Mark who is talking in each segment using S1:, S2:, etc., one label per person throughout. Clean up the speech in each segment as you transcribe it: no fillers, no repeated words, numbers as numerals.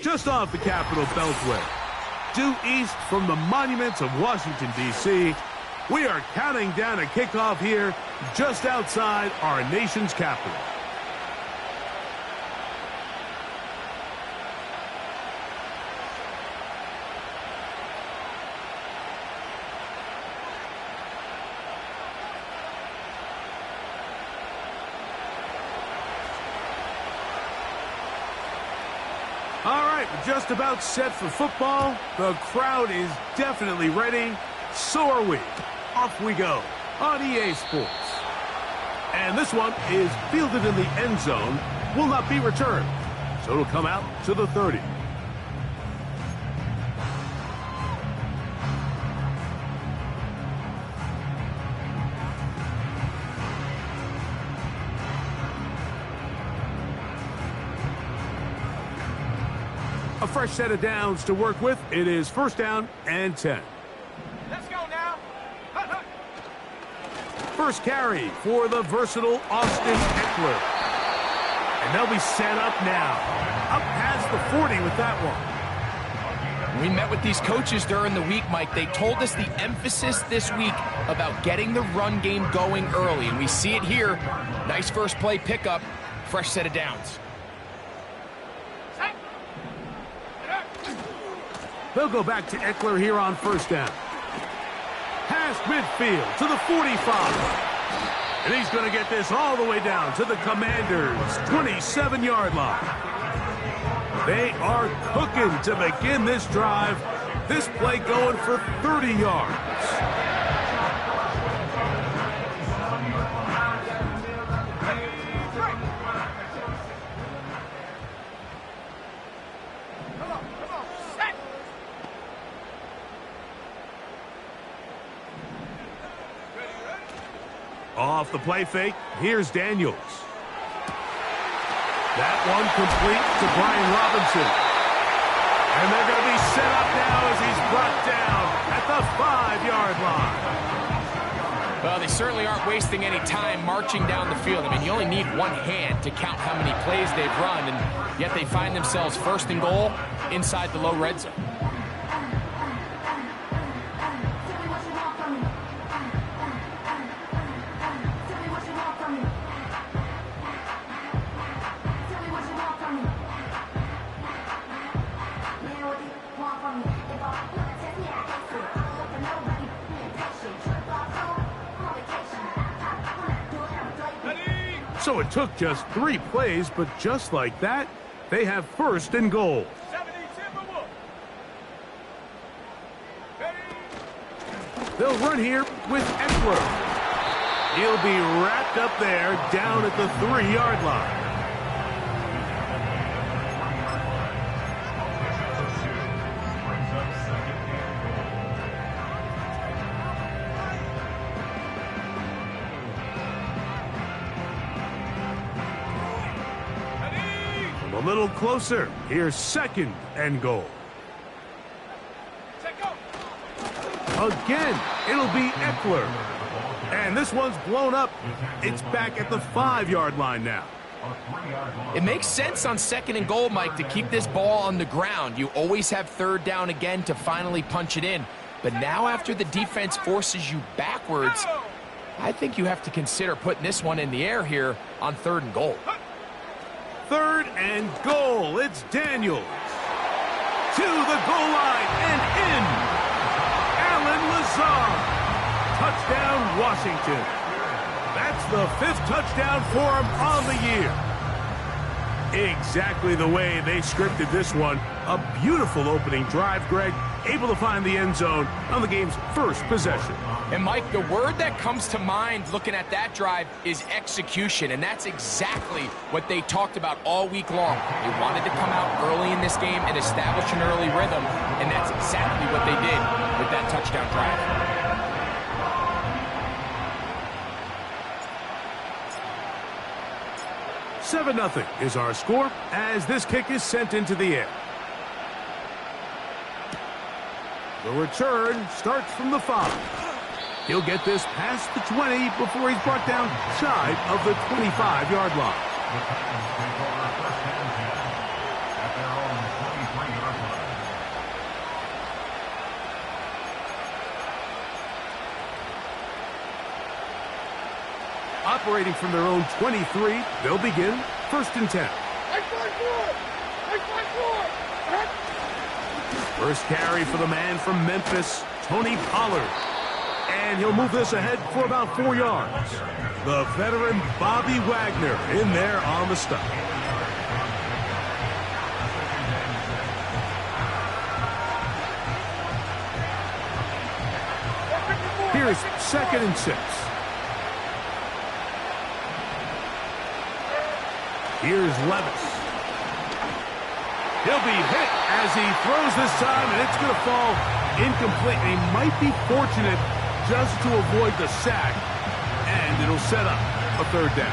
S1: just off the Capitol Beltway. Due east from the monuments of Washington, D.C., we are counting down a kickoff here just outside our nation's capital. All right, we're just about set for football. The crowd is definitely ready. So are we. Off we go on EA Sports. And this one is fielded in the end zone. Will not be returned. So it'll come out to the 30. A fresh set of downs to work with. It is first down and 10.
S2: Let's go now.
S1: First carry for the versatile Austin Eckler. And they'll be set up now. Up past the 40 with that one.
S3: We met with these coaches during the week, Mike. They told us the emphasis this week about getting the run game going early. And we see it here. Nice first play pickup. Fresh set of downs.
S1: They'll go back to Eckler here on first down. Past midfield to the 45. And he's going to get this all the way down to the Commanders' 27-yard line. They are cooking to begin this drive. This play going for 30 yards. Off the play fake, here's Daniels. That one complete to Brian Robinson. And they're going to be set up now as he's brought down at the 5-yard line.
S3: Well, they certainly aren't wasting any time marching down the field. I mean, you only need one hand to count how many plays they've run, and yet they find themselves first and goal inside the low red zone.
S1: So it took just 3 plays, but just like that, they have first and goal. They'll run here with Eckler. He'll be wrapped up there down at the 3-yard line. A little closer. Here's second and goal. Again, it'll be Eckler. And this one's blown up. It's back at the 5-yard line now.
S3: It makes sense on second and goal, Mike, to keep this ball on the ground. You always have third down again to finally punch it in. But now after the defense forces you backwards, I think you have to consider putting this one in the air here on third and goal.
S1: Third and goal. It's Daniels. To the goal line and in. Allen Lazard. Touchdown, Washington. That's the 5th touchdown for him on the year. Exactly the way they scripted this one. A beautiful opening drive, Greg. Able to find the end zone on the game's first possession.
S3: And, Mike, the word that comes to mind looking at that drive is execution, and that's exactly what they talked about all week long. They wanted to come out early in this game and establish an early rhythm, and that's exactly what they did with that touchdown drive.
S1: 7-0 is our score as this kick is sent into the air. The return starts from the 5. He'll get this past the 20 before he's brought down shy of the 25-yard line. operating from their own 23. They'll begin 1st and 10. First carry for the man from Memphis, Tony Pollard. And he'll move this ahead for about 4 yards. The veteran Bobby Wagner in there on the stop. Here's 2nd and 6. Here's Levis. He'll be hit as he throws this time, and it's going to fall incomplete. He might be fortunate just to avoid the sack, and it'll set up a 3rd down.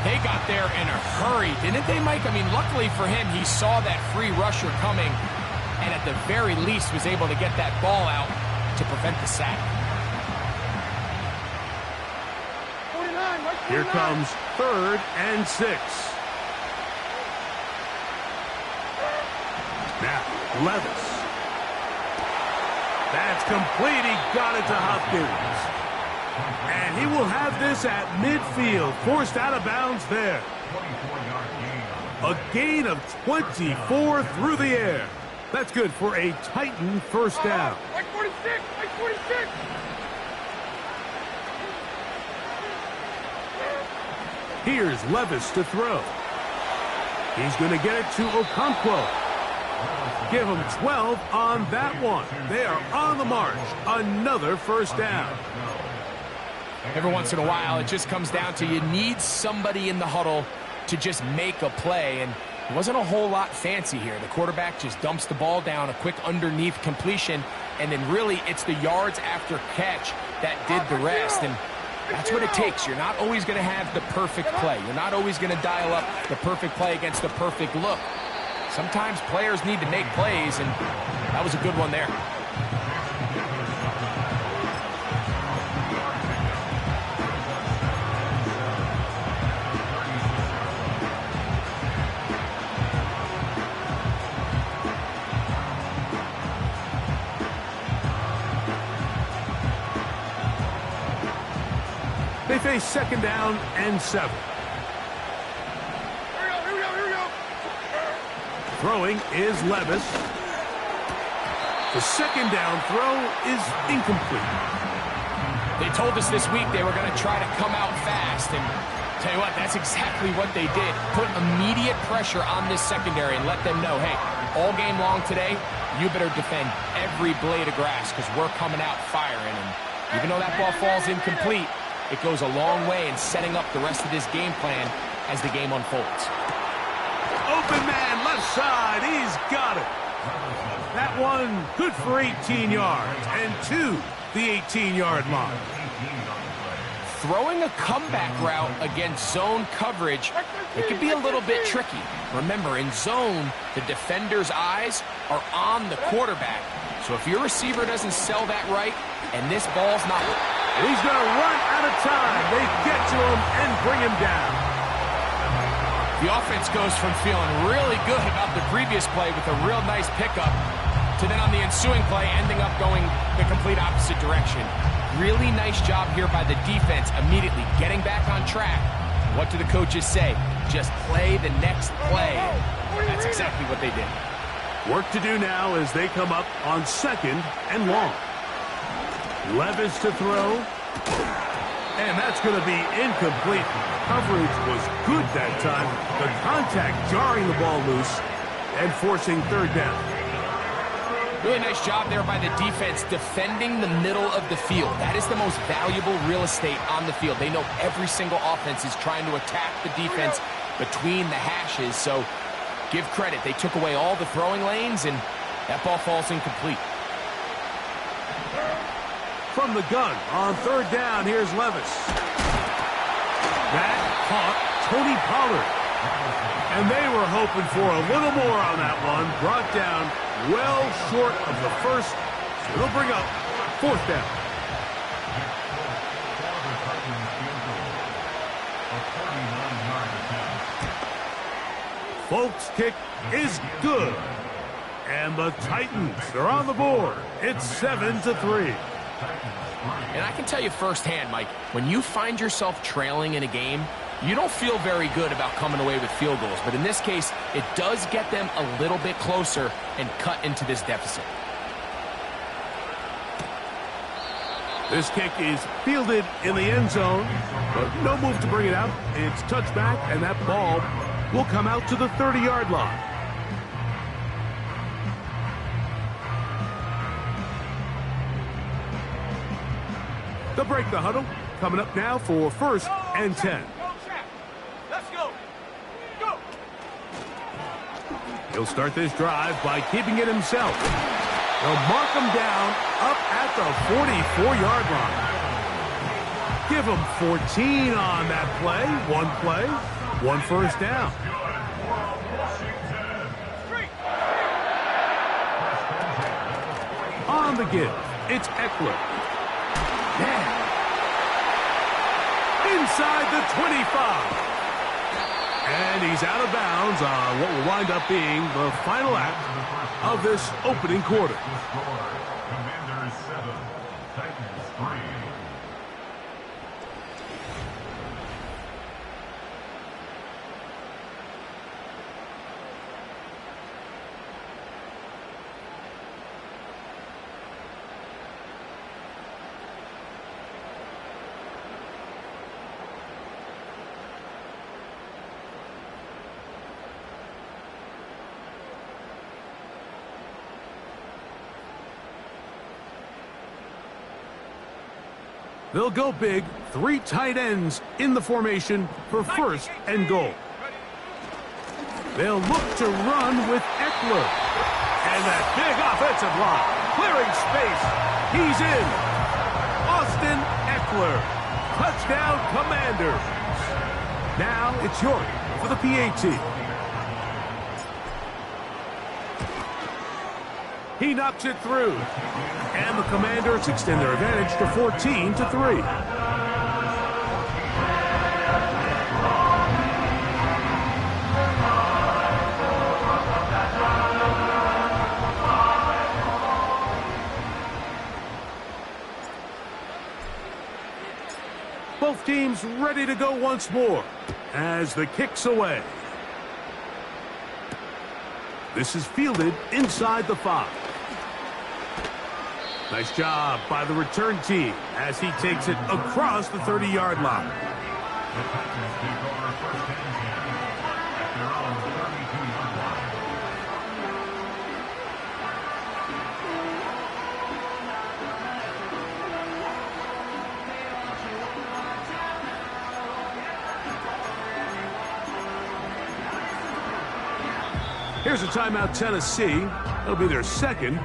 S3: They got there in a hurry, didn't they, Mike? I mean, luckily for him, he saw that free rusher coming, and at the very least was able to get that ball out to prevent the sack.
S1: Here comes 3rd and 6. Now, Levis. That's complete. He got it to Hopkins. And he will have this at midfield, forced out of bounds there. A gain of 24 through the air. That's good for a Titan 1st down.
S2: Like 46! Like 46!
S1: Here's Levis to throw. He's going to get it to Okonkwo. Give him 12 on that one. They are on the march. Another 1st down.
S3: Every once in a while, it just comes down to you need somebody in the huddle to just make a play, and it wasn't a whole lot fancy here. The quarterback just dumps the ball down, a quick underneath completion, and then really it's the yards after catch that did the rest, and that's what it takes. You're not always going to have the perfect play. You're not always going to dial up the perfect play against the perfect look. Sometimes players need to make plays, and that was a good one there.
S1: They face 2nd down and 7.
S2: Here we go.
S1: Throwing is Levis. The 2nd down throw is incomplete.
S3: They told us this week they were going to try to come out fast, and tell you what, that's exactly what they did. Put immediate pressure on this secondary and let them know, hey, all game long today, you better defend every blade of grass because we're coming out firing. And even though that ball falls incomplete, it goes a long way in setting up the rest of this game plan as the game unfolds.
S1: Open man, left side. He's got it. That one good for 18 yards and to the 18-yard line.
S3: Throwing a comeback route against zone coverage, it can be a little bit tricky. Remember, in zone, the defender's eyes are on the quarterback. So if your receiver doesn't sell that right, and this ball's not...
S1: And he's going to run out of time. They get to him and bring him down.
S3: The offense goes from feeling really good about the previous play with a real nice pickup to then on the ensuing play ending up going the complete opposite direction. Really nice job here by the defense immediately getting back on track. What do the coaches say? Just play the next play. That's exactly what they did.
S1: Work to do now as they come up on 2nd and long. Levis to throw. And that's going to be incomplete. Coverage was good that time. The contact jarring the ball loose and forcing 3rd down.
S3: Really nice job there by the defense defending the middle of the field. That is the most valuable real estate on the field. They know every single offense is trying to attack the defense between the hashes. So give credit. They took away all the throwing lanes, and that ball falls incomplete.
S1: From the gun on 3rd down, here's Levis. That caught Tony Pollard. And they were hoping for a little more on that one. Brought down well short of the first. It'll bring up 4th down. Folks' kick is good. And the Titans are on the board. It's 7-3.
S3: And I can tell you firsthand, Mike, when you find yourself trailing in a game, you don't feel very good about coming away with field goals. But in this case, it does get them a little bit closer and cut into this deficit.
S1: This kick is fielded in the end zone, but no move to bring it out. It's touchback, and that ball will come out to the 30-yard line. They'll break the huddle. Coming up now for 1st and 10.
S2: Let's go. Go.
S1: He'll start this drive by keeping it himself. They'll mark him down up at the 44-yard line. Give him 14 on that play. One first down. On the give, it's Eckler. Inside the 25. And he's out of bounds on what will wind up being the final act of this opening quarter.
S4: Commanders 7, Titans 3.
S1: They'll go big, 3 tight ends in the formation for 1st and goal. They'll look to run with Eckler. And that big offensive line, clearing space. He's in. Austin Eckler. Touchdown, Commanders. Now it's York for the PAT. He knocks it through. And the Commanders extend their advantage to 14-3. Both teams ready to go once more as the kick's away. This is fielded inside the 5. Nice job by the return team as he takes it across the 30-yard line.
S4: The Titans take over 1st and 10 at their own 32-yard line.
S1: Here's a timeout, Tennessee. That'll be their second.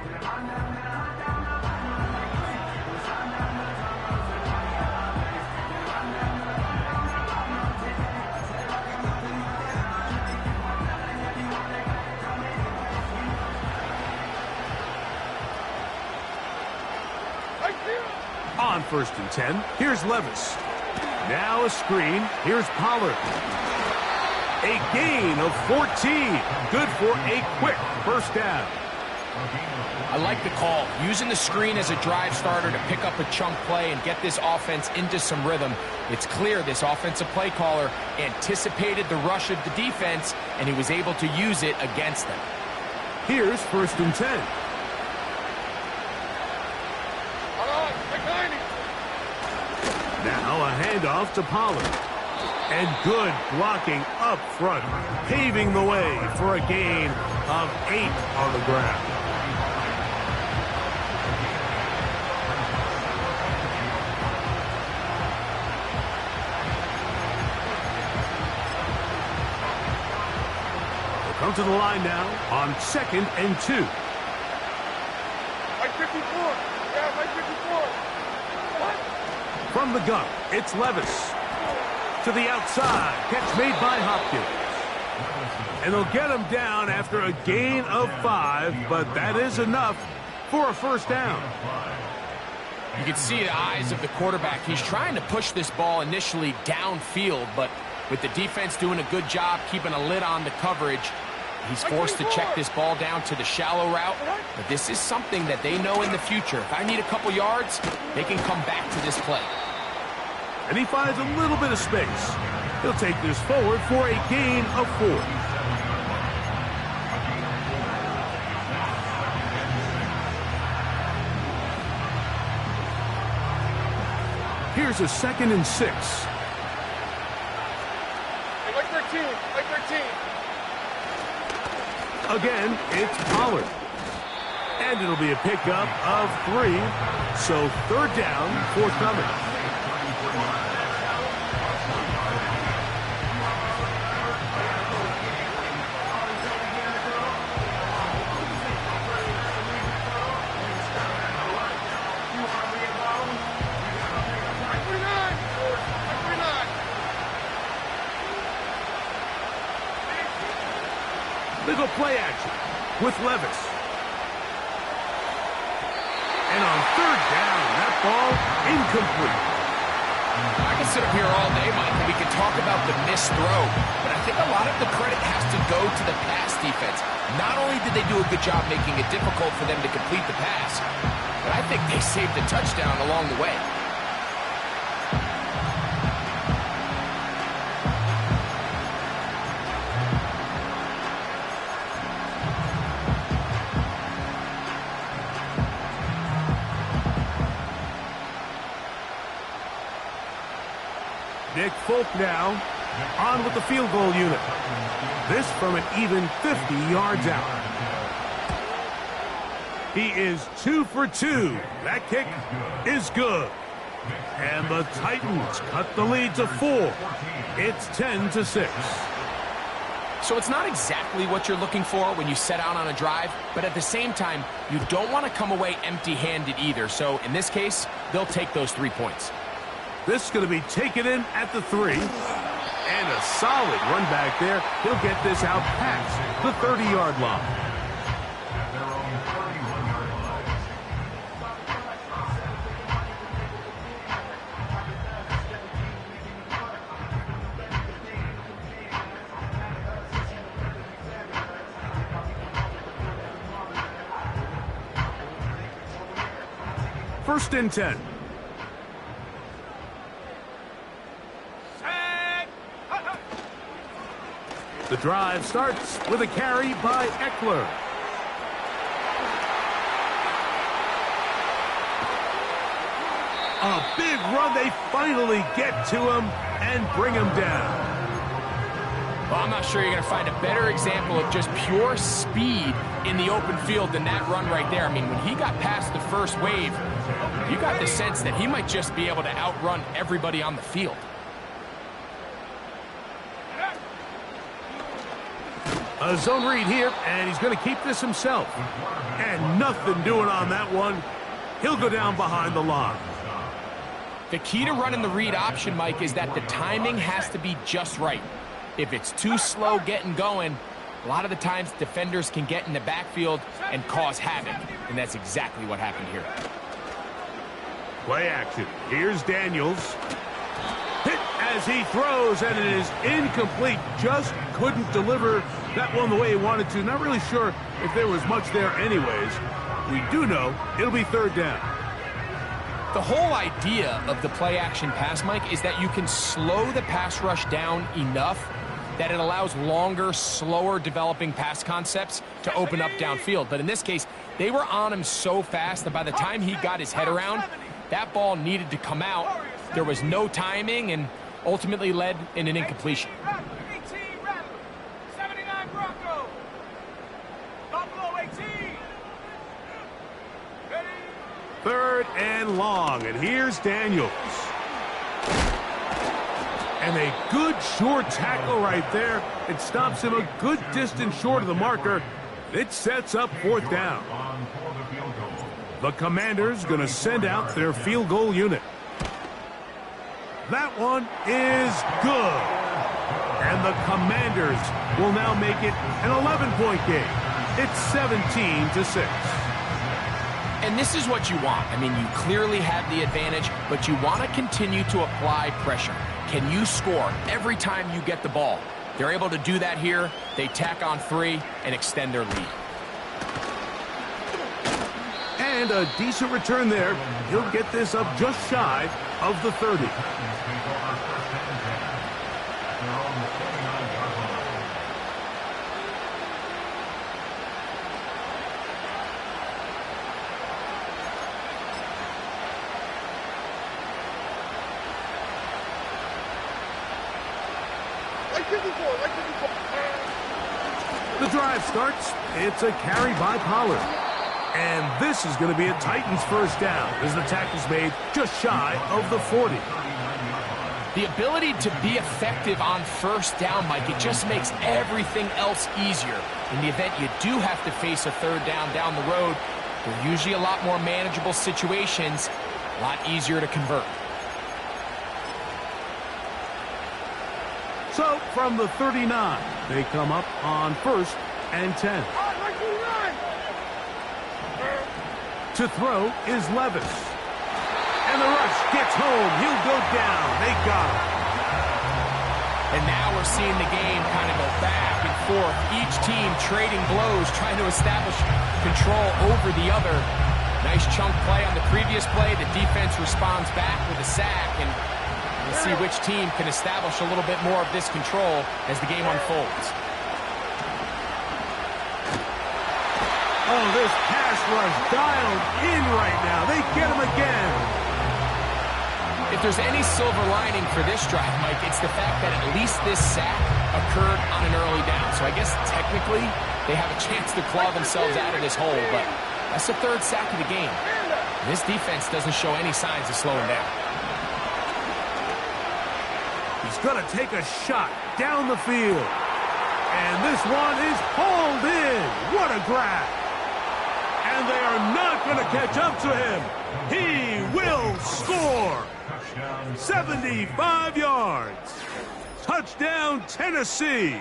S1: On 1st and 10, here's Levis. Now a screen. Here's Pollard. A gain of 14. Good for a quick first down.
S3: I like the call. Using the screen as a drive starter to pick up a chunk play and get this offense into some rhythm. It's clear this offensive play caller anticipated the rush of the defense, and he was able to use it against them.
S1: Here's 1st and 10. Now a handoff to Pollard. And good blocking up front, paving the way for a gain of 8 on the ground. They'll come to the line now on 2nd and 2.
S2: Mike 54. Yeah, Mike 54. What?
S1: From the gun, it's Levis. To the outside, catch made by Hopkins. And they'll get him down after a gain of 5, but that is enough for a first down.
S3: You can see the eyes of the quarterback. He's trying to push this ball initially downfield, but with the defense doing a good job keeping a lid on the coverage, He's forced to check this ball down to the shallow route, but this is something that they know in the future. If I need a couple yards, they can come back to this play.
S1: And he finds a little bit of space. He'll take this forward for a gain of 4. Here's a 2nd and 6.
S2: Hey, like 13, like 13.
S1: Again, it's Pollard. And it'll be a pickup of 3. So 3rd down, forthcoming. They go play action with Levis. And on 3rd down, that ball incomplete.
S3: I can sit up here all day, Mike, and we can talk about the missed throw, but I think a lot of the credit has to go to the pass defense. Not only did they do a good job making it difficult for them to complete the pass, but I think they saved a touchdown along the way.
S1: Nick Folk now on with the field goal unit. This from an even 50 yards out. He is 2 for 2. That kick is good. And the Titans cut the lead to 4. It's 10-6.
S3: So it's not exactly what you're looking for when you set out on a drive, but at the same time, you don't want to come away empty-handed either. So in this case, they'll take those 3 points.
S1: This is going to be taken in at the 3. And a solid run back there. He'll get this out past the 30-yard line.
S4: At their own 31-yard line.
S1: First and 10. The drive starts with a carry by Eckler. A big run. They finally get to him and bring him down.
S3: Well, I'm not sure you're going to find a better example of just pure speed in the open field than that run right there. I mean, when he got past the first wave, you got the sense that he might just be able to outrun everybody on the field.
S1: A zone read here, and he's going to keep this himself. And nothing doing on that one. He'll go down behind the line.
S3: The key to running the read option, Mike, is that the timing has to be just right. If it's too slow getting going, a lot of the times defenders can get in the backfield and cause havoc. And that's exactly what happened here.
S1: Play action. Here's Daniels. Hit as he throws, and it is incomplete. Just couldn't deliver that one the way he wanted to. Not really sure if there was much there anyways. We do know it'll be 3rd down.
S3: The whole idea of the play action pass, Mike, is that you can slow the pass rush down enough that it allows longer, slower developing pass concepts to open up downfield. But in this case, they were on him so fast that by the time he got his head around, that ball needed to come out. There was no timing and ultimately led in an incompletion.
S2: 79 Bronco. Buffalo 18.
S1: 3rd and long, and here's Daniels. And a good short tackle right there. It stops him a good distance short of the marker. It sets up 4th down. The Commanders going to send out their field goal unit. That one is good. And the Commanders will now make it an 11-point game. It's 17-6.
S3: And this is what you want. I mean, you clearly have the advantage, but you want to continue to apply pressure. Can you score every time you get the ball? They're able to do that here. They tack on 3 and extend their lead.
S1: And a decent return there. He'll get this up just shy of the 30. The drive starts. It's a carry by Pollard. And this is going to be a Titans first down as the tackle's made just shy of the 40.
S3: The ability to be effective on first down, Mike, it just makes everything else easier. In the event you do have to face a third down the road, they're usually a lot more manageable situations, a lot easier to convert.
S1: So from the 39, they come up on 1st and 10. To throw is Levis. And the rush gets home. He'll go down. They got him.
S3: And now we're seeing the game kind of go back and forth. Each team trading blows, trying to establish control over the other. Nice chunk play on the previous play. The defense responds back with a sack. And we'll see which team can establish a little bit more of this control as the game unfolds.
S1: Oh, this pass rush dialed in right now. They get him again.
S3: If there's any silver lining for this drive, Mike, it's the fact that at least this sack occurred on an early down. So I guess technically they have a chance to claw themselves out of this hole, but that's the 3rd sack of the game. This defense doesn't show any signs of slowing down.
S1: He's going to take a shot down the field. And this one is hauled in. What a grab. And they are not going to catch up to him. He will score. 75 yards. Touchdown, Tennessee.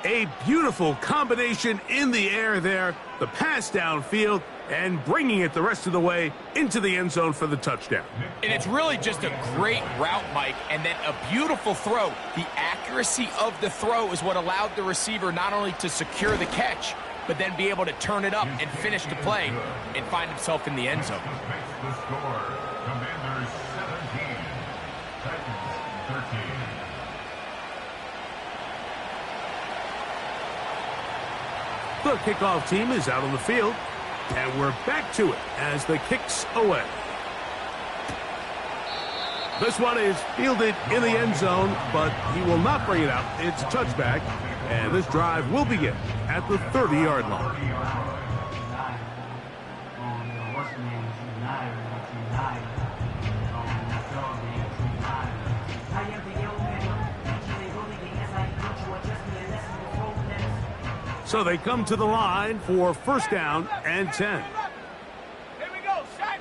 S1: A beautiful combination in the air there. The pass downfield and bringing it the rest of the way into the end zone for the touchdown.
S3: And it's really just a great route, Mike, and then a beautiful throw. The accuracy of the throw is what allowed the receiver not only to secure the catch, but then be able to turn it up and finish the play and find himself in the end zone.
S4: The score, Commanders 17, Titans 13.
S1: The kickoff team is out on the field, and we're back to it as the kick's away. This one is fielded in the end zone, but he will not bring it out. It's a touchback, and this drive will begin at the 30-yard line. So they come to the line for first down and 10.
S2: Here we go, set.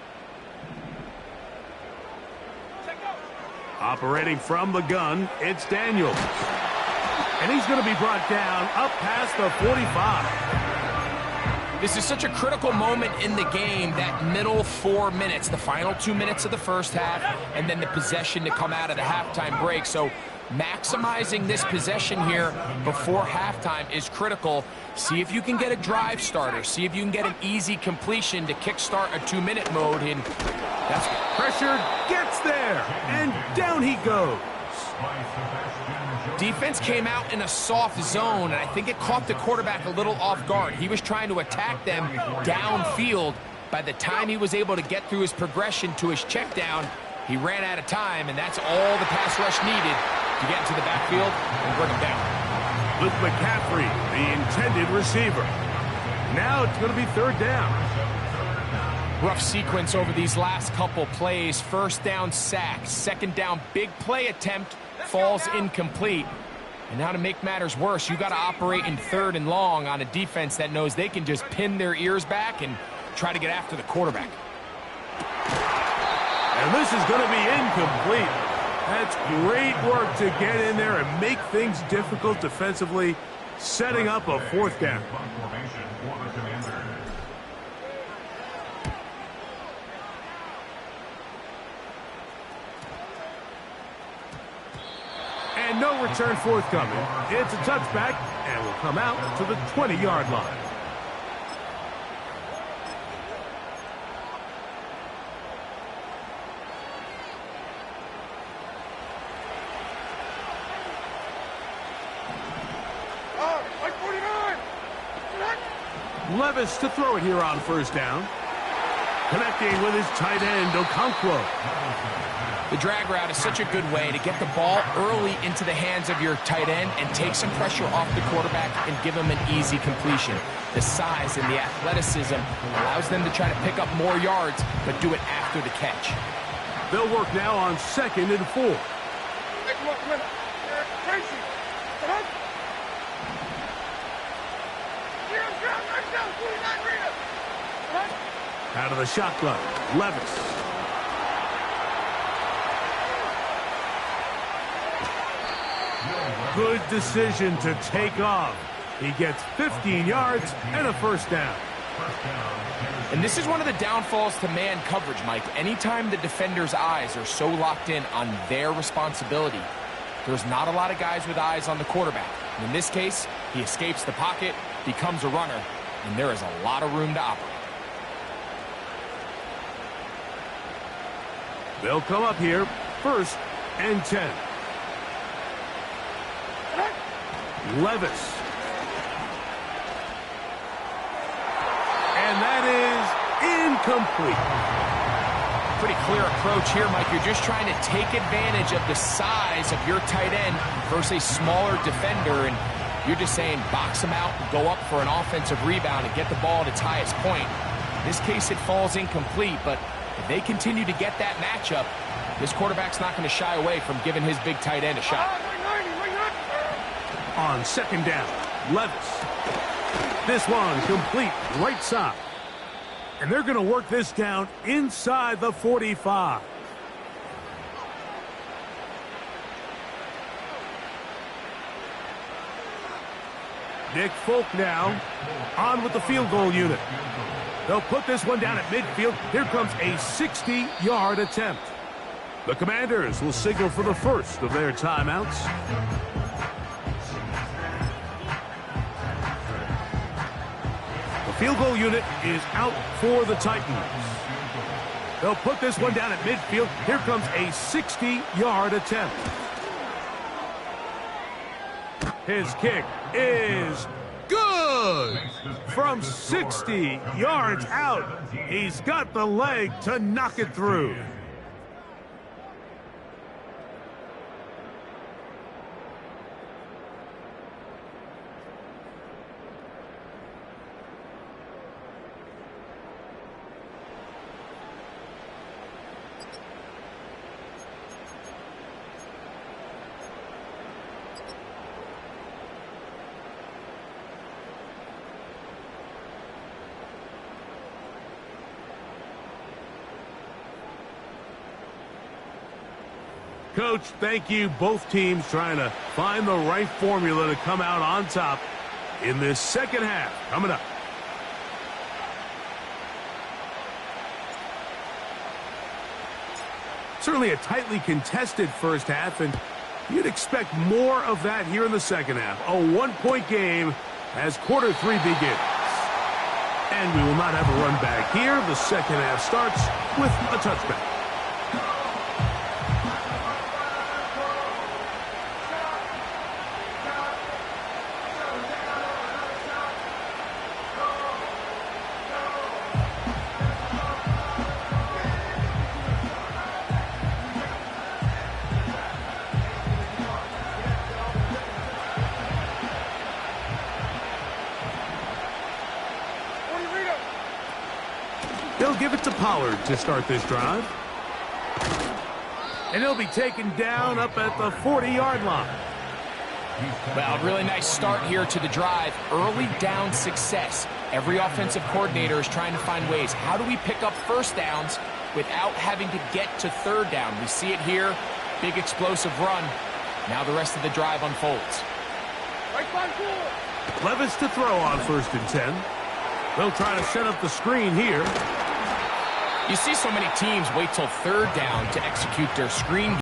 S1: Operating from the gun, it's Daniels. And he's going to be brought down up past the 45.
S3: This is such a critical moment in the game, that middle 4 minutes, the final 2 minutes of the first half, and then the possession to come out of the halftime break. So maximizing this possession here before halftime is critical. See if you can get a drive starter. See if you can get an easy completion to kickstart a 2-minute mode. And that's
S1: pressure gets there, and down he goes.
S3: Defense came out in a soft zone, and I think it caught the quarterback a little off guard. He was trying to attack them downfield. By the time he was able to get through his progression to his check down, he ran out of time, and that's all the pass rush needed to get into the backfield and bring him down.
S1: With McCaffrey, the intended receiver. Now it's going to be third down.
S3: Rough sequence over these last couple plays. First down sack, second down big play attempt, falls incomplete. And now to make matters worse, you got to operate in 3rd and long on a defense that knows they can just pin their ears back and try to get after the quarterback.
S1: And this is going to be incomplete. That's great work to get in there and make things difficult defensively, setting up a fourth down. And No return forthcoming. It's a touchback, and will come out to the 20-yard line.
S2: Like 49.
S1: Levis to throw it here on first down. Connecting with his tight end, Okonkwo.
S3: The drag route is such a good way to get the ball early into the hands of your tight end and take some pressure off the quarterback and give him an easy completion. The size and the athleticism allows them to try to pick up more yards, but do it after the catch.
S1: They'll work now on 2nd and 4.
S2: Hey, come on. Tracy. Here, right down, 49 Rita.
S1: Out of the shotgun, Levis. Good decision to take off. He gets 15 yards and a first down.
S3: And this is one of the downfalls to man coverage, Mike. Anytime the defender's eyes are so locked in on their responsibility, there's not a lot of guys with eyes on the quarterback. And in this case, he escapes the pocket, becomes a runner, and there is a lot of room to operate.
S1: They'll come up here, 1st and 10. Levis. And that is incomplete.
S3: Pretty clear approach here, Mike. You're just trying to take advantage of the size of your tight end versus a smaller defender, and you're just saying box him out, go up for an offensive rebound, and get the ball at its highest point. In this case, it falls incomplete, but if they continue to get that matchup, this quarterback's not going to shy away from giving his big tight end a shot.
S1: On 2nd down, Levis. This one complete right side. And they're going to work this down inside the 45. Nick Folk now on with the field goal unit. They'll put this one down at midfield. Here comes a 60-yard attempt. The Commanders will signal for the first of their timeouts. The field goal unit is out for the Titans. They'll put this one down at midfield. Here comes a 60-yard attempt. His kick is good. From 60 yards out, he's got the leg to knock it through. Coach, thank you. Both teams trying to find the right formula to come out on top in this second half. Coming up. Certainly a tightly contested first half, and you'd expect more of that here in the second half. A one-point game as quarter 3 begins. And we will not have a run back here. The second half starts with a touchback. They'll give it to Pollard to start this drive. And he'll be taken down up at the 40-yard line.
S3: Well, really nice start here to the drive. Early down success. Every offensive coordinator is trying to find ways. How do we pick up first downs without having to get to third down? We see it here. Big explosive run. Now the rest of the drive unfolds.
S1: Levis to throw on 1st and 10. They'll try to set up the screen here.
S3: You see so many teams wait till third down to execute their screen